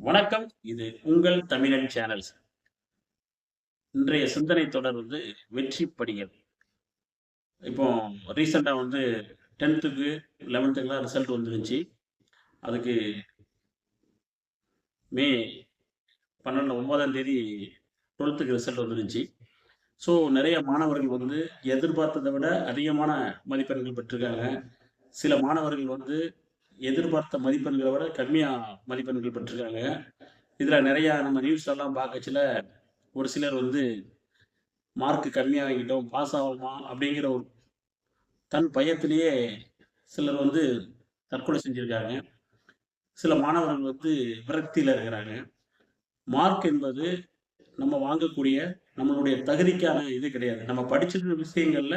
வணக்கம். இது உங்கள் தமிழன் சேனல்ஸ். இன்றைய சிந்தனை தொடர் வெற்றி படிகள். இப்போ ரீசென்ட்டா 10த்துக்கு 11த்துக்குலாம் ரிசல்ட் வந்துருந்துச்சு. அதுக்கு மே 12 9ஆம் தேதி 12த்துக்கு ரிசல்ட் வந்துருந்துச்சு. ஸோ நெறைய மாணவர்கள் எதிர்பார்த்தத விட அதிகமான மதிப்பெண்கள் பெற்றிருக்காங்க. சில மாணவர்கள் எதிர்பார்த்த மதிப்பெண்கள விட கம்மியா மதிப்பெண்கள் பெற்றிருக்காங்க. இதுல நெறையா நம்ம நியூஸ் எல்லாம் பார்க்கச்சுல, ஒரு சிலர் மார்க் கம்மியா வாங்கிட்டோம், பாஸ் ஆவோமா? அப்படிங்கிற ஒரு தன் பயத்திலேயே சிலர் தற்கொலை செஞ்சிருக்காங்க. சில மாணவர்கள் விரக்தியில இருக்கிறாங்க. மார்க் என்பது நம்ம வாங்கக்கூடிய நம்மளுடைய தகுதிக்கான இது கிடையாது. நம்ம படிச்சிருக்கிற விஷயங்கள்ல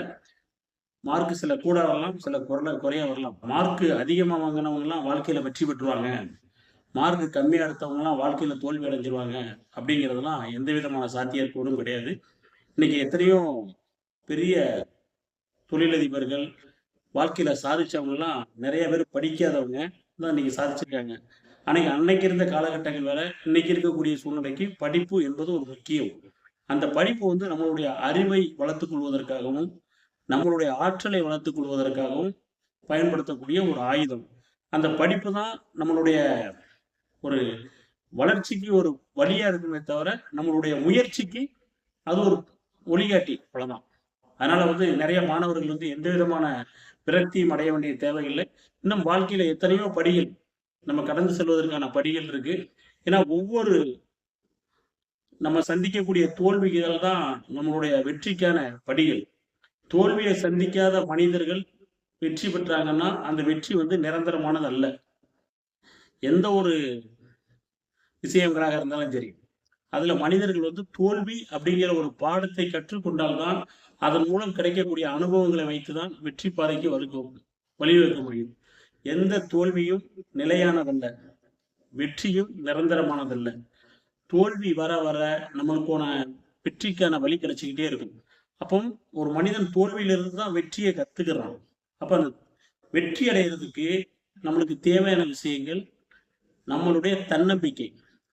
மார்க் சில கூட வரலாம், சில குறைய வரலாம். மார்க் அதிகமா வாங்குனவங்கலாம் வாழ்க்கையில வெற்றி பெற்றுருவாங்க. மார்க் கம்மியா எடுத்தவங்கலாம் வாழ்க்கையில தோல்வி அடைஞ்சிருவாங்க. அப்படிங்கிறதெல்லாம் எந்த விதமான சாத்தியக்கூறும் கிடையாது. இன்னைக்கு எத்தனையோ பெரிய தொழிலதிபர்கள், வாழ்க்கையில சாதிச்சவங்கலாம் நெறைய பேர் படிக்காதவங்க தான் இன்னைக்கு சாதிச்சிருக்காங்க. அன்னைக்கு இருந்த காலகட்டங்கள் வேற, இன்னைக்கு இருக்கக்கூடிய சூழ்நிலைக்கு படிப்பு என்பது ஒரு முக்கியம். அந்த படிப்பு நம்மளுடைய அறிவை வளர்த்துக் கொள்வதற்காகவும், நம்மளுடைய ஆற்றலை வளர்த்துக் கொள்வதற்காகவும் பயன்படுத்தக்கூடிய ஒரு ஆயுதம். அந்த படிப்பு தான் நம்மளுடைய ஒரு வளர்ச்சிக்கு ஒரு வழியா இருக்குமே தவிர, நம்மளுடைய முயற்சிக்கு அது ஒரு ஒளிகாட்டி அவ்வளதான். அதனால நெறைய மாணவர்கள் எந்த விதமான விரக்தியும் அடைய வேண்டிய தேவையில்லை. இன்னும் வாழ்க்கையில எத்தனையோ படிகள் நம்ம கடந்து செல்வதற்கான படிகள் இருக்கு. ஏன்னா, ஒவ்வொரு நம்ம சந்திக்கக்கூடிய தோல்விகள் தான் நம்மளுடைய வெற்றிக்கான படிகள். தோல்விய சந்திக்காத மனிதர்கள் வெற்றி பெற்றாங்கன்னா, அந்த வெற்றி நிரந்தரமானது அல்ல. எந்த ஒரு விஷயங்களாக இருந்தாலும் சரி. அதுல மனிதர்கள் தோல்வி அப்படிங்கிற ஒரு பாடத்தை கற்றுக்கொண்டால் தான், அதன் மூலம் கிடைக்கக்கூடிய அனுபவங்களை வைத்து தான் வெற்றி பாதைக்கு வழிவகுக்க முடியும். எந்த தோல்வியும் நிலையானதல்ல. வெற்றியும் நிரந்தரமானதல்ல. தோல்வி வர வர நம்மளுக்கான வெற்றிக்கான வழி கிடைச்சுக்கிட்டே இருக்கும். அப்போ ஒரு மனிதன் தோல்வியிலிருந்து தான் வெற்றிய கத்துக்கிறான். அப்ப அந்த வெற்றி அடையறதுக்கு நம்மளுக்கு தேவையான விஷயங்கள், நம்மளுடைய தன்னம்பிக்கை.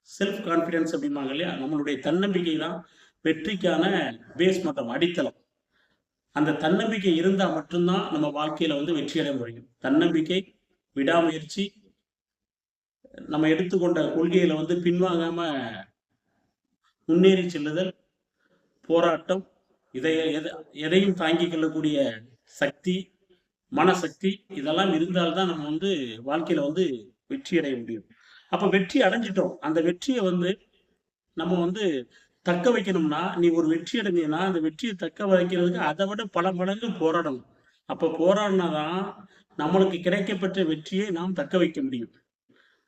செல்ஃப் கான்ஃபிடன்ஸ் அப்படிம்பாங்க இல்லையா? நம்மளுடைய தன்னம்பிக்கை தான் வெற்றிக்கான பேஸ் மற்றும் அடித்தளம். அந்த தன்னம்பிக்கை இருந்தா மட்டும் தான் நம்ம வாழ்க்கையில வெற்றி அடைய முடியும். தன்னம்பிக்கை, விடாமுயற்சி, நம்ம எடுத்துக்கொண்ட கொள்கையில பின்வாங்காம முன்னேறி செல்லுதல், போராட்டம், இதை எதையும் தாங்கிக் கொள்ளக்கூடிய சக்தி, மனசக்தி இதெல்லாம் இருந்தால் தான் நம்ம வாழ்க்கையில வெற்றி அடைய முடியும். அப்ப வெற்றி அடைஞ்சிட்டோம். அந்த வெற்றிய நம்ம தக்க வைக்கணும்னா, நீ ஒரு வெற்றி அடைஞ்சீன்னா, அந்த வெற்றிய தக்க வைக்கிறதுக்கு அத விட பல மடங்கு போராடணும். அப்ப போராடினா தான் நம்மளுக்கு கிடைக்கப்பெற்ற வெற்றியை நாம் தக்க வைக்க முடியும்.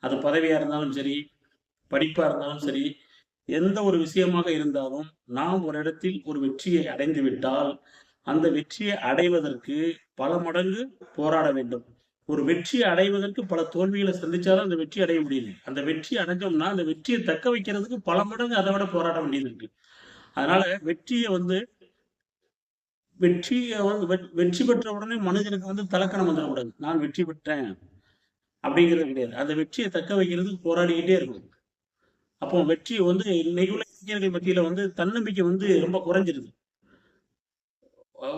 அது பதவியா இருந்தாலும் சரி, படிப்பா இருந்தாலும் சரி, எந்த ஒரு விஷயமாக இருந்தாலும், நாம் ஒரு இடத்தில் ஒரு வெற்றியை அடைந்து விட்டால், அந்த வெற்றியை அடைவதற்கு பல மடங்கு போராட வேண்டும். ஒரு வெற்றியை அடைவதற்கு பல தோல்விகள சந்திச்சா தான் அந்த வெற்றி அடைய முடியுது. அந்த வெற்றி அடைஞ்சோம்னா, அந்த வெற்றிய தக்க வைக்கிறதுக்கு பல மடங்கு அத விட போராட வேண்டியது இருக்கு. அதனால வெற்றிய வெற்றிய வெற்றி பெற்ற உடனே மனிதனுக்கு தலக்கணம் வந்துடக்கூடாது. நான் வெற்றி பெற்றேன் அப்படிங்கிறது கிடையாது. அந்த வெற்றிய தக்க வைக்கிறதுக்கு போராடிக்கிட்டே இருக்கணும். அப்போ வெற்றி இன்னைக்கு உள்ள இளைஞர்கள் மத்தியில தன்னம்பிக்கை ரொம்ப குறைஞ்சிருது.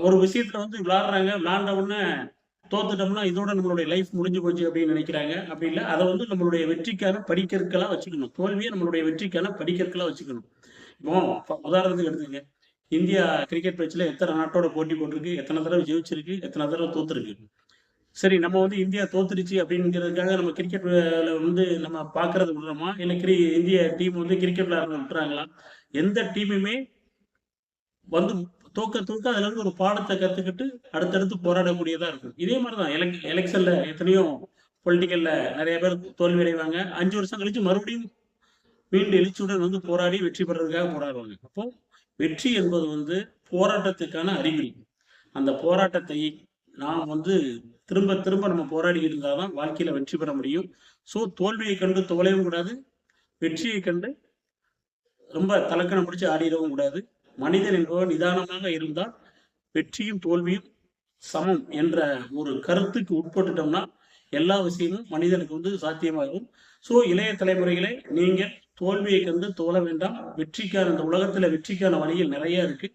ஒரு விஷயத்துல விளையாடுறாங்க. விளையாண்ட உடனே தோத்துட்டோம்னா, இதோட நம்மளுடைய லைஃப் முடிஞ்சு போச்சு அப்படின்னு நினைக்கிறாங்க. அப்படி இல்ல. அத நம்மளுடைய வெற்றிக்கான படிக்கற்களா வச்சுக்கணும். தோல்விய நம்மளுடைய வெற்றிக்கான படிக்கற்களா வச்சுக்கணும். இப்போ உதாரணத்துக்கு எடுத்துக்கங்க. இந்தியா கிரிக்கெட் மேட்ச்ல எத்தன நாட்டோட போட்டி போட்டிருக்கு, எத்தன தடவ ஜெயிச்சிருக்கு, எத்தன தடவ தோத்துருக்கு. சரி, நம்ம இந்தியா தோத்துருச்சு அப்படிங்கிறதுக்காக நம்ம கிரிக்கெட்ல நம்ம பார்க்கறத விடுறோமா? இல்ல இந்திய டீம் கிரிக்கெட் விளையாடுறத விட்டுறாங்களா? எந்த டீமுமே வந்து தோக்க அதுலருந்து ஒரு பாடத்த கத்துக்கிட்டு அடுத்தடுத்து போராடக்கூடியதா இருக்கும். இதே மாரி தான் எலக்ஷன்ல எத்தனையோ பொலிட்டிக்கல்ல நெறைய பேர் தோல்வி அடைவாங்க. 5 வருஷம் கழிச்சு மறுபடியும் மீண்டு எழுச்சியுடன் போராடி வெற்றி பெறதுக்காக போராடுவாங்க. அப்போ வெற்றி என்பது போராட்டத்துக்கான அறிகுறி. அந்த போராட்டத்தை நாம் திரும்ப திரும்ப நம்ம போராடிக்கிட்டு இருந்தா தான் வாழ்க்கையில வெற்றி பெற முடியும். ஸோ தோல்வியைக் கண்டு துவளவும் கூடாது. வெற்றியைக் கண்டு ரொம்ப தலக்கணம் பிடிச்சு ஆடிறவும் கூடாது. மனிதன் என்பவன் நிதானமாக இருந்தால் வெற்றியும் தோல்வியும் சமம் என்ற ஒரு கருத்துக்கு உட்பட்டுட்டோம்னா, எல்லா விஷயமும் மனிதனுக்கு சாத்தியமாகும். ஸோ இளைய தலைமுறைகளை நீங்கள் தோல்வியை கண்டு தோல வேண்டாம். வெற்றிக்கான இந்த உலகத்துல வெற்றிக்கான வழிகள் நிறைய இருக்கு.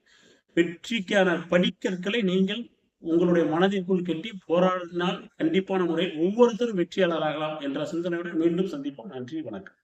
வெற்றிக்கான படிக்கற்களை நீங்கள் உங்களுடைய மனதிற்குள் கட்டி போராடினால் கண்டிப்பான முறையில் ஒவ்வொருத்தரும் வெற்றியாளராகலாம் என்ற சிந்தனையுடன் மீண்டும் சந்திப்போம். நன்றி, வணக்கம்.